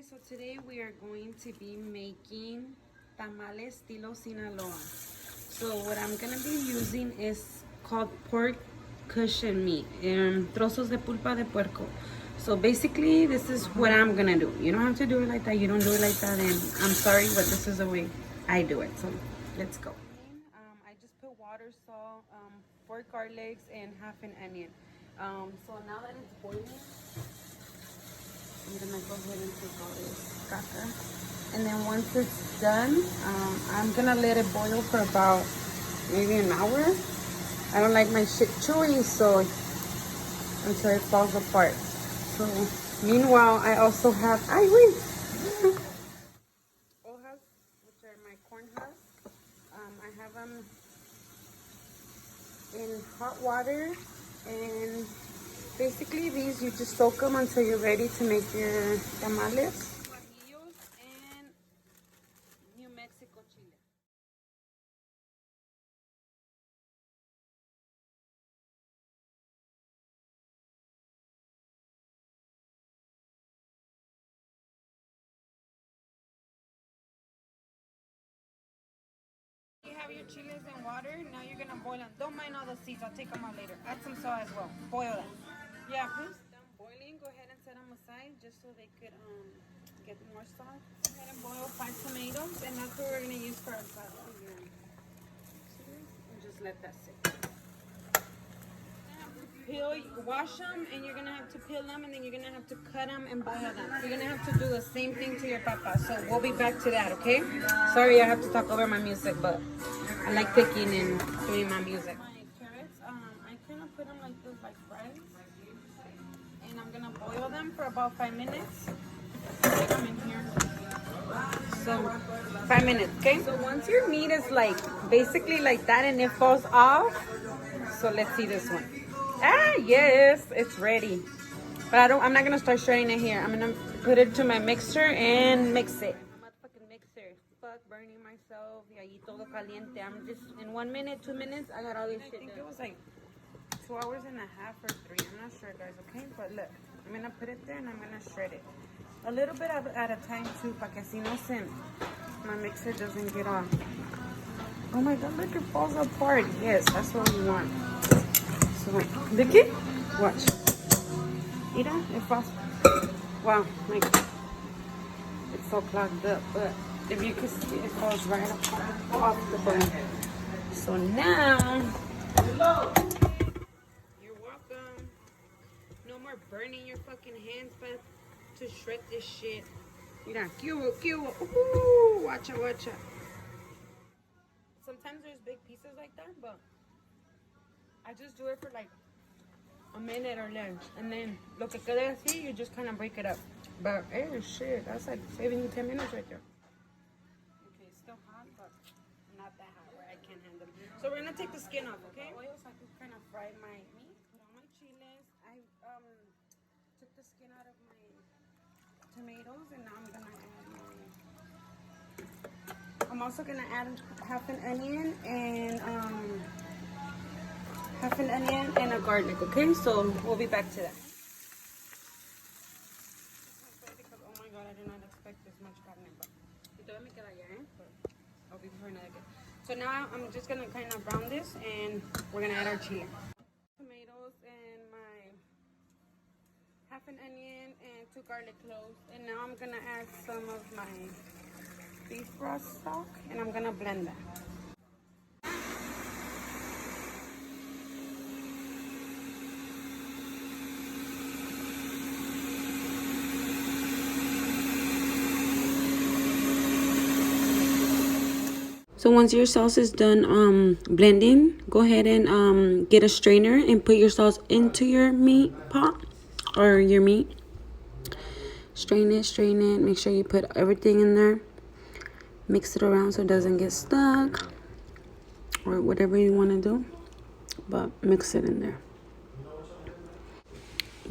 So today we are going to be making tamales estilo Sinaloa. So what I'm gonna be using is called pork cushion meat, trozos de pulpa de puerco. So basically this is what I'm gonna do. You don't have to do it like that. You don't do it like that, and I'm sorry, but this is the way I do it. So let's go. I just put water, salt, 4 garlics, and half an onion. So now that it's boiling, I'm gonna go ahead and take all this caca. And then once it's done, I'm gonna let it boil for about maybe an hour. I don't like my shit chewy, so until it falls apart. So meanwhile, I also have hojas, which are my corn husks. I have them in hot water, and basically these you just soak them until you're ready to make your tamales. Guajillos and New Mexico chile. You have your chiles in water. Now you're gonna boil them. Don't mind all the seeds. I'll take them out later. Add some salt as well. Boil them. Yeah, please. Done boiling. Go ahead and set them aside just so they could get more salt. Go ahead and boil 5 tomatoes, and that's what we're gonna use for our salad. And just let that sit. Wash them, and you're gonna have to peel them, and then you're gonna have to cut them and boil them. So you're gonna have to do the same thing to your papa. So we'll be back to that, okay? Sorry, I have to talk over my music, but I like cooking and doing my music. My carrots, I kind of put them like this, like fries, and I'm gonna boil them for about 5 minutes. Take them in here. So 5 minutes, okay? So once your meat is like basically like that and it falls off, so let's see this one. Ah, yes, it's ready. But I'm not gonna start shredding it here. I'm gonna put it to my mixer and mix it. Motherfucking mixer. Fuck burning myself. Y allí todo caliente. I'm just in 1 minute, 2 minutes, I got all this shit. I think it was like 2 hours and a half or 3. I'm not sure, guys, okay? But look, I'm gonna put it there and I'm gonna shred it. A little bit at a time too, para que si no se, my mixer doesn't get off. Oh my god, look, it falls apart. Yes, that's what we want. So, look it. Watch. Mira, it falls. Wow, my god. It's so clogged up, but if you can see, it falls right off the bone. So now, you're welcome. No more burning your fucking hands, but to shred this shit. Mira, cubo. Ooh, watcha. Sometimes there's big pieces like that, but I just do it for like a minute or less. And then lo que quede así, you just kind of break it up. But hey, shit, that's like saving you 10 minutes right there. Okay, it's still hot, but not that hot where I can't handle it. So we're gonna take the skin off, okay? Oil, so I can kind of fry my meat. Put on my chiles. I took the skin out of my tomatoes, and now I'm gonna add I'm also gonna add half an onion and a garlic, okay? So we'll be back to that. Because, oh my god, I did not expect this much carne, but I'll be for another day. So now I'm just gonna kind of brown this, and we're gonna add our chili. Tomatoes and my half an onion and 2 garlic cloves, and now I'm gonna add some of my beef broth stock, and I'm gonna blend that. So once your sauce is done blending, go ahead and get a strainer and put your sauce into your meat pot or your meat. Strain it. Make sure you put everything in there. Mix it around so it doesn't get stuck or whatever you want to do, but mix it in there.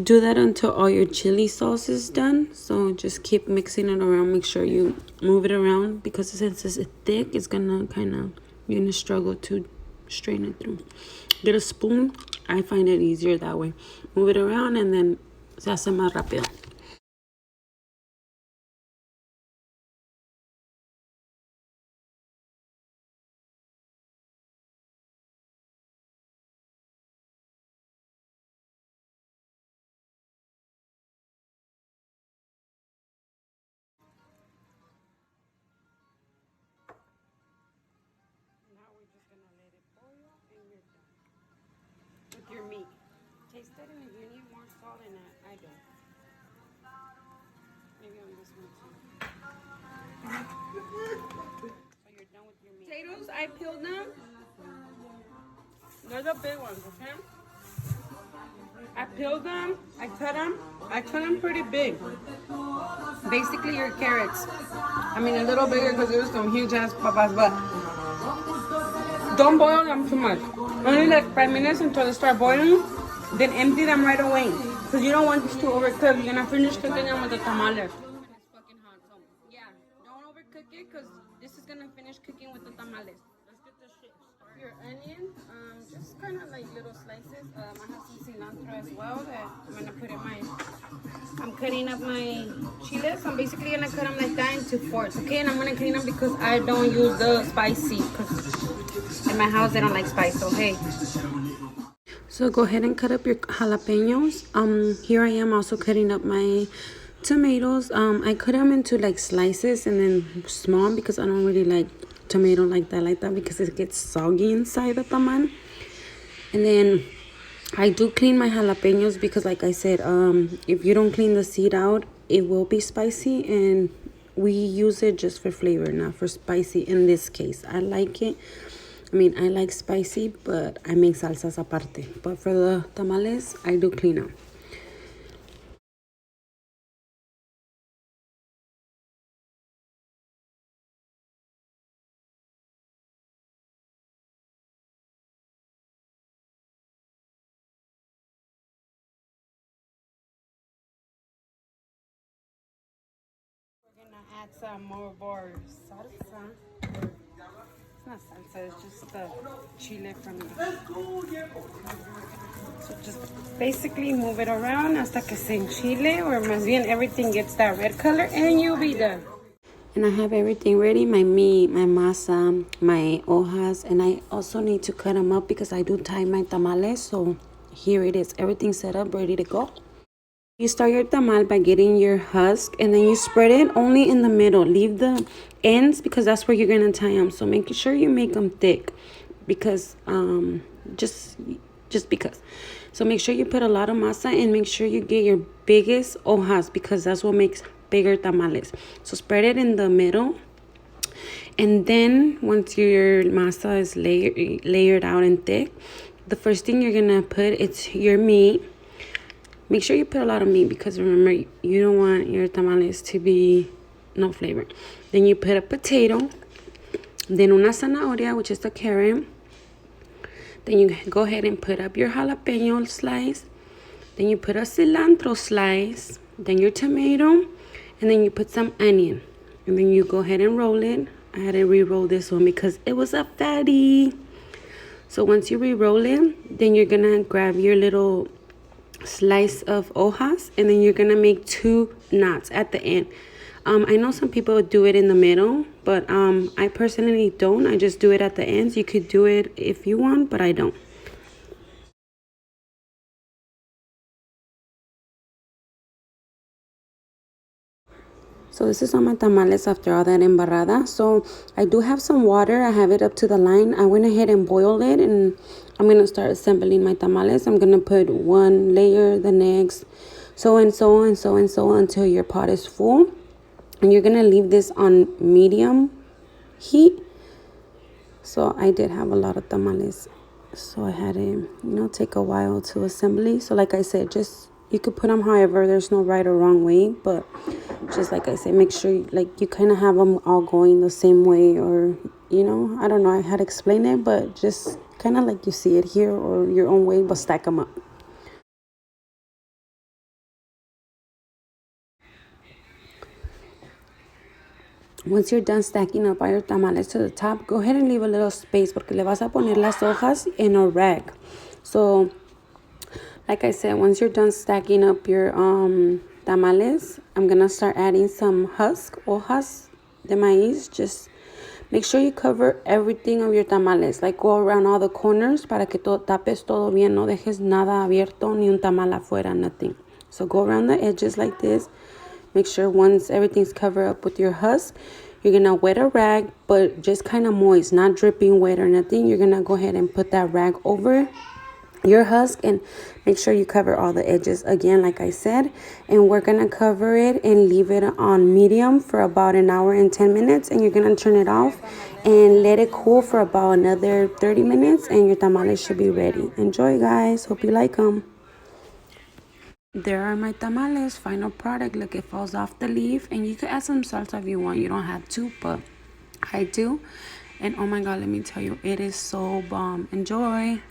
Do that until all your chili sauce is done. So just keep mixing it around. Make sure you move it around, because since it's thick, it's gonna you're gonna struggle to strain it through. Get a spoon. I find it easier that way. Move it around, and then se hace más rápido. that in it. You need more salt in it. I do. Maybe on this one too. So you're done with your meat. Potatoes, I peeled them. They're the big ones, okay? I peeled them. I cut them. I cut them pretty big. Basically, your carrots. I mean, a little bigger because there's some huge ass papas, but don't boil them too much. Only like 5 minutes until they start boiling. Then empty them right away. Because you don't want this to overcook. You're going to finish cooking them with the tamales. It's fucking hot, so yeah. Don't overcook it because this is going to finish cooking with the tamales. Let's get this shit started. Your onion, just kind of like little slices. I have some cilantro as well that I'm going to put in my... I'm cutting up my chiles. I'm basically going to cut them like that into fours, okay? And I'm going to clean them because I don't use the spicy. Because in my house, they don't like spice, so hey. So go ahead and cut up your jalapenos. Here I am also cutting up my tomatoes. I cut them into like slices and then small because I don't really like tomato like that because it gets soggy inside the tamal. And then I do clean my jalapenos because like I said, if you don't clean the seed out, it will be spicy, and we use it just for flavor, not for spicy in this case. I like it. I mean, I like spicy, but I make salsas aparte. But for the tamales, I do clean them. We're gonna add some more salsa. It's not salsa, it's just the chile from the... So just basically move it around hasta que se enchile, or más bien everything gets that red color, and you'll be done. And I have everything ready, my meat, my masa, my hojas, and I also need to cut them up because I do tie my tamales. So here it is, everything set up, ready to go. You start your tamal by getting your husk, and then you spread it only in the middle. Leave the ends because that's where you're going to tie them. So make sure you make them thick because just because. So make sure you put a lot of masa, and make sure you get your biggest hojas because that's what makes bigger tamales. So spread it in the middle, and then once your masa is layered out and thick, the first thing you're going to put, it's your meat. Make sure you put a lot of meat because remember, you don't want your tamales to be no flavor. Then you put a potato, then una zanahoria, which is the carrot. Then you go ahead and put up your jalapeno slice. Then you put a cilantro slice, then your tomato, and then you put some onion. And then you go ahead and roll it. I had to re-roll this one because it was a fatty. So once you re-roll it, then you're gonna grab your little slice of hojas, and then you're gonna make 2 knots at the end. I know some people do it in the middle, but I personally don't. I just do it at the ends. You could do it if you want, but I don't. So this is on my tamales after all that embarrada. So I do have some water. I have it up to the line. I went ahead and boiled it, and I'm going to start assembling my tamales. I'm going to put one layer, the next, so and so and so and so until your pot is full. And you're going to leave this on medium heat. So I did have a lot of tamales. So I had to, take a while to assembly. So like I said, just... you could put them however, there's no right or wrong way, but just like I said, make sure you kind of have them all going the same way, or I don't know how to explain it, but just kind of like you see it here or your own way, but stack them up. Once you're done stacking up all your tamales to the top, go ahead and leave a little space porque le vas a poner las hojas in a rag. So like I said, once you're done stacking up your tamales, I'm going to start adding some hojas de maíz. Just make sure you cover everything of your tamales. Like go around all the corners para que tapes todo bien. No dejes nada abierto, ni un tamal afuera, nothing. So go around the edges like this. Make sure once everything's covered up with your husk, you're going to wet a rag, but just kind of moist, not dripping wet or nothing. You're going to go ahead and put that rag over your husk, and make sure you cover all the edges again, like I said. And we're gonna cover it and leave it on medium for about an hour and 10 minutes, and you're gonna turn it off and let it cool for about another 30 minutes, and your tamales should be ready. Enjoy, guys. Hope you like them. There are my tamales, final product. Look, it falls off the leaf, and you can add some salsa if you want. You don't have to, but I do. And oh my god, let me tell you, it is so bomb. Enjoy.